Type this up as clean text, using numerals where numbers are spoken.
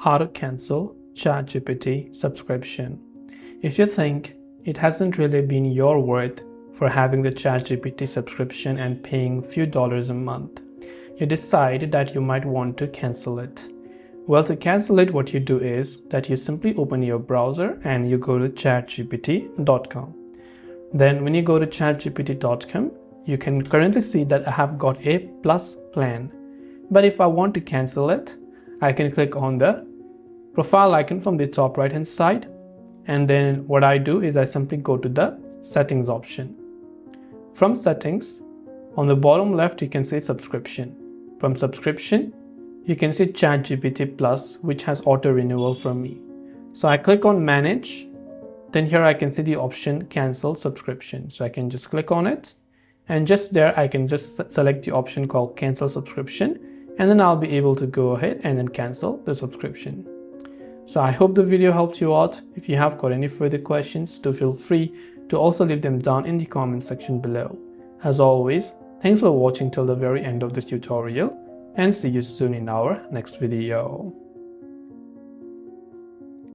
how to cancel ChatGPT subscription. If you think it hasn't really been your worth for having the ChatGPT subscription and paying few dollars a month, you decide that you might want to cancel it. Well, to cancel it, what you do is that you simply open your browser and you go to chatgpt.com. Then when you go to chatgpt.com, you can currently see that I have got a plus plan. But if I want to cancel it, I can click on the profile icon from the top right hand side. And then what I do is I simply go to the settings option. From settings, on the bottom left, you can see subscription. From subscription, you can see ChatGPT Plus, which has auto renewal from me. So I click on manage. Then here I can see the option cancel subscription. So I can just click on it. And just there, I can just select the option called cancel subscription. And then I'll be able to go ahead and then cancel the subscription. So I hope the video helped you out. If you have got any further questions, do feel free to also leave them down in the comment section below. As always, thanks for watching till the very end of this tutorial, and see you soon in our next video.